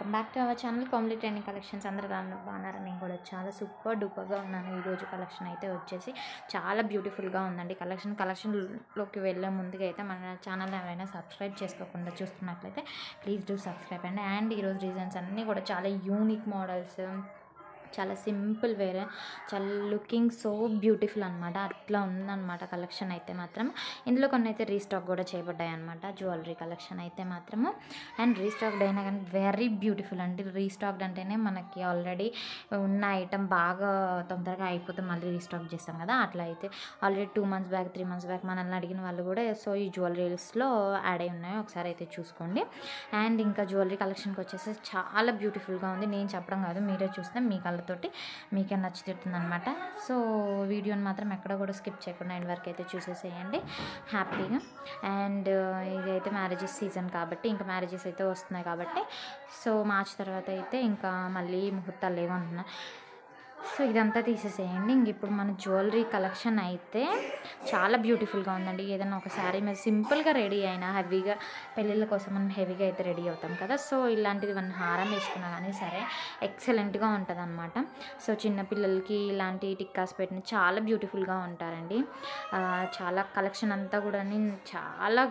Welcome back to our channel Kamli trending collections. అందరూ బాగున్నారు. నేను కూడా చాలా సూపర్ డూపర్గా ఉన్నాను. ఈరోజు కలెక్షన్ అయితే వచ్చేసి చాలా బ్యూటిఫుల్గా ఉందండి. కలెక్షన్లోకి వెళ్ళే ముందుగా అయితే మన ఛానల్ ఎవరైనా సబ్స్క్రైబ్ చేసుకోకుండా చూస్తున్నట్లయితే ప్లీజ్ డూ సబ్స్క్రైబ్ అండ్ ఈరోజు డిజైన్స్ అన్నీ కూడా చాలా యూనిక్ మోడల్స్, చాలా సింపుల్ వేరే, చాలా లుకింగ్ సో బ్యూటిఫుల్ అనమాట. అట్లా ఉందన్నమాట కలెక్షన్ అయితే మాత్రం. ఇందులో కొన్ని అయితే రీస్టాక్ కూడా చేయబడ్డాయి అనమాట. జ్యువెలరీ కలెక్షన్ అయితే మాత్రము. అండ్ రీస్టాక్డ్ అయినా కానీ వెరీ బ్యూటిఫుల్ అండి. రీస్టాక్డ్ అంటేనే మనకి ఆల్రెడీ ఉన్న ఐటమ్ బాగా తొందరగా అయిపోతే మళ్ళీ రీస్టాక్ చేస్తాం కదా. అట్లా అయితే already 2 months back 3 months back మనల్ని అడిగిన వాళ్ళు కూడా సో ఈ జ్యువెలరీస్లో యాడ్ అయి ఉన్నాయి. ఒకసారి అయితే చూసుకోండి. అండ్ ఇంకా జ్యువెలరీ కలెక్షన్కి వచ్చేసి చాలా బ్యూటిఫుల్గా ఉంది. నేను చెప్పడం కాదు, మీరే చూస్తే మీ కళ్ళతోటి మీకే నచ్చుతుంది అనమాట. సో వీడియోని మాత్రం ఎక్కడ కూడా స్కిప్ చేయకుండా ఎండ్ వరకు అయితే చూసేసేయండి హ్యాపీగా. అండ్ ఇదైతే మ్యారేజెస్ సీజన్ కాబట్టి, ఇంకా మ్యారేజెస్ అయితే వస్తున్నాయి కాబట్టి సో మార్చ్ తర్వాత అయితే ఇంకా మళ్ళీ ముహూర్తాలు లేవనుకున్నా. సో ఇదంతా తీసేసేయండి. ఇంక ఇప్పుడు మన జ్యువెలరీ కలెక్షన్ అయితే చాలా బ్యూటిఫుల్గా ఉందండి. ఏదైనా ఒక శారీ మీద సింపుల్గా రెడీ అయినా, హెవీగా పెళ్ళిళ్ళ కోసం మనం హెవీగా అయితే రెడీ అవుతాం కదా. సో ఇలాంటిది మన హారం వేసుకున్నా కానీ సరే ఎక్సలెంట్గా ఉంటుంది అనమాట. సో చిన్నపిల్లలకి ఇలాంటి టిక్కాస్ పెట్టిన చాలా బ్యూటిఫుల్గా ఉంటారండి. చాలా కలెక్షన్ అంతా కూడా చాలా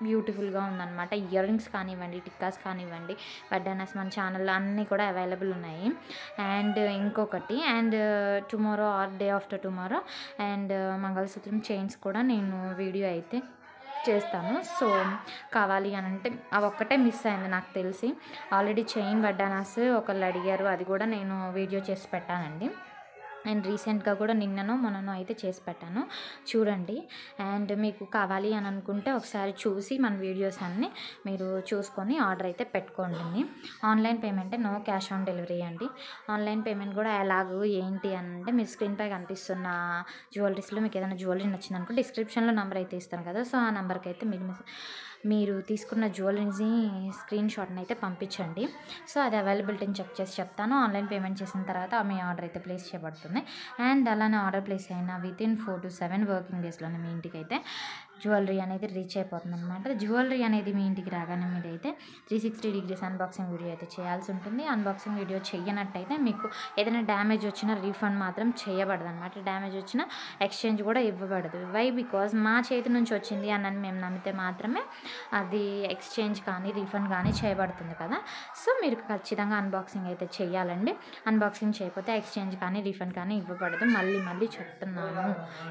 బ్యూటిఫుల్గా ఉందన్నమాట. ఇయర్ రింగ్స్ కానివ్వండి, టిక్కాస్ కానివ్వండి, బడ్డానాస్ మన ఛానల్లో అన్నీ కూడా అవైలబుల్ ఉన్నాయి. అండ్ ఇంకొకటి tomorrow or day after tomorrow మంగళసూత్రం చైన్స్ కూడా నేను వీడియో అయితే చేస్తాను. సో కావాలి అని అంటే అవి ఒక్కటే మిస్ అయింది నాకు తెలిసి. ఆల్రెడీ చైన్ బడ్డానాస్ ఒకళ్ళు అడిగారు, అది కూడా నేను వీడియో చేసి పెట్టానండి. అండ్ రీసెంట్గా కూడా నిన్ననో మొన్ననో అయితే చేసి పెట్టాను, చూడండి. అండ్ మీకు కావాలి అని అనుకుంటే ఒకసారి చూసి మన వీడియోస్ అన్నీ మీరు చూసుకొని ఆర్డర్ అయితే పెట్టుకోండి. ఆన్లైన్ పేమెంటే, నో క్యాష్ ఆన్ డెలివరీ అండి. ఆన్లైన్ పేమెంట్ కూడా ఎలాగో ఏంటి అని అంటే మీరు స్క్రీన్పై కనిపిస్తున్న జ్యువెలరీస్లో మీకు ఏదైనా జ్యువెలరీ నచ్చిందనుకో డిస్క్రిప్షన్లో నెంబర్ అయితే ఇస్తాను కదా. సో ఆ నెంబర్కి అయితే మీరు తీసుకున్న జ్యువెలరీని స్క్రీన్ షాట్ని అయితే పంపించండి. సో అది అవైలబిలిటీని చెక్ చేసి చెప్తాను. ఆన్లైన్ పేమెంట్ చేసిన తర్వాత మీ ఆర్డర్ అయితే ప్లేస్ చేయబడుతుంది. అండ్ అలానే ఆర్డర్ ప్లేస్ అయిన వితిన్ 4 to 7 వర్కింగ్ డేస్లోనే మీ ఇంటికి అయితే జ్యువెలరీ అనేది రీచ్ అయిపోతుంది అనమాట. జ్యువెలరీ అనేది మీ ఇంటికి రాగానే మీరైతే 360 degrees అన్బాక్సింగ్ వీడియో అయితే చేయాల్సి ఉంటుంది. అన్బాక్సింగ్ వీడియో చేయనట్టయితే మీకు ఏదైనా డ్యామేజ్ వచ్చినా రీఫండ్ మాత్రం చేయబడదు అనమాట. డ్యామేజ్ వచ్చినా ఎక్స్చేంజ్ కూడా ఇవ్వబడదు. వై? బికాజ్ మా చేతి నుంచి వచ్చింది అని మేము నమ్మితే మాత్రమే అది ఎక్స్చేంజ్ కానీ రీఫండ్ కానీ చేయబడుతుంది కదా. సో మీరు ఖచ్చితంగా అన్బాక్సింగ్ అయితే చేయాలండి. అన్బాక్సింగ్ చేయకపోతే ఎక్స్చేంజ్ కానీ రీఫండ్ కానీ ఇవ్వబడదు. మళ్ళీ చెప్తున్నాను,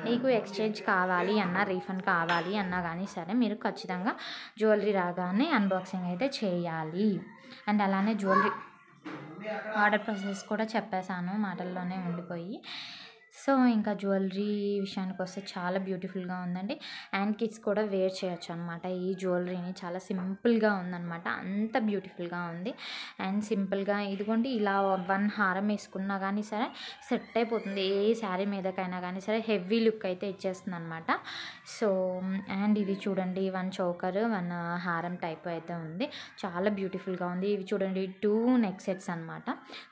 మీకు ఎక్స్చేంజ్ కావాలి అన్నా, రీఫండ్ కావాలి అన్నా కానీ సరే మీరు ఖచ్చితంగా జ్యువెలరీ రాగానే అన్బాక్సింగ్ అయితే చేయాలి. అండ్ అలానే జ్యువెలరీ ఆర్డర్ ప్రాసెస్ కూడా చెప్పేశాను, మాటల్లోనే ఉండిపోయి. సో ఇంకా జ్యువెలరీ విషయానికి వస్తే చాలా బ్యూటిఫుల్గా ఉందండి. అండ్ కిడ్స్ కూడా వేర్ చేయొచ్చు అనమాట. ఈ జ్యువెలరీని చాలా సింపుల్గా ఉందన్నమాట, అంత బ్యూటిఫుల్గా ఉంది. అండ్ సింపుల్గా ఇదిగోండి ఇలా 1 హారం వేసుకున్నా కానీ సరే సెట్ అయిపోతుంది. ఏ శారీ మీదకైనా కానీ సరే హెవీ లుక్ అయితే ఇచ్చేస్తుంది అనమాట. సో అండ్ ఇది చూడండి 1 చోకర్ 1 హారం టైప్ అయితే ఉంది, చాలా బ్యూటిఫుల్గా ఉంది. ఇవి చూడండి 2 నెక్ సెట్స్ అనమాట,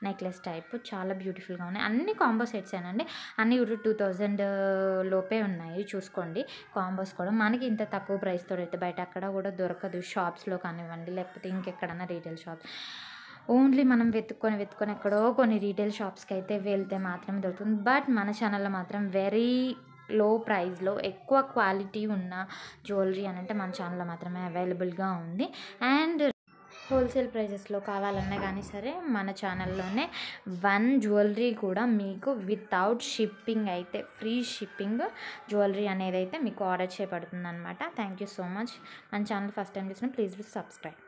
నెక్లెస్ టైప్, చాలా బ్యూటిఫుల్గా ఉన్నాయి. అన్ని కాంబో సెట్స్ ఏనండి. అన్నీ కూడా 2000 లోపే ఉన్నాయి. చూసుకోండి కాంబోస్ కూడా. మనకి ఇంత తక్కువ ప్రైస్తో అయితే బయట అక్కడ కూడా దొరకదు, షాప్స్లో కానివ్వండి లేకపోతే ఇంకెక్కడన్నా రీటైల్ షాప్. ఓన్లీ మనం వెతుక్కొని ఎక్కడో కొన్ని రీటైల్ షాప్స్కి అయితే వెళ్తే మాత్రం దొరుకుతుంది. బట్ మన ఛానల్లో మాత్రం వెరీ లో ప్రైస్లో ఎక్కువ క్వాలిటీ ఉన్న జ్యువెలరీ అని అంటే మన ఛానల్లో మాత్రమే అవైలబుల్గా ఉంది. అండ్ హోల్సేల్ ప్రైజెస్లో కావాలన్నా కానీ సరే మన ఛానల్లోనే 1 జ్యువెలరీ కూడా మీకు వితౌట్ షిప్పింగ్ అయితే, ఫ్రీ షిప్పింగ్ జ్యువెలరీ అనేది అయితే మీకు ఆర్డర్ చేయబడుతుంది అనమాట. Thank you so much. మన ఛానల్ ఫస్ట్ టైం చూసిన ప్లీజ్ సబ్స్క్రైబ్.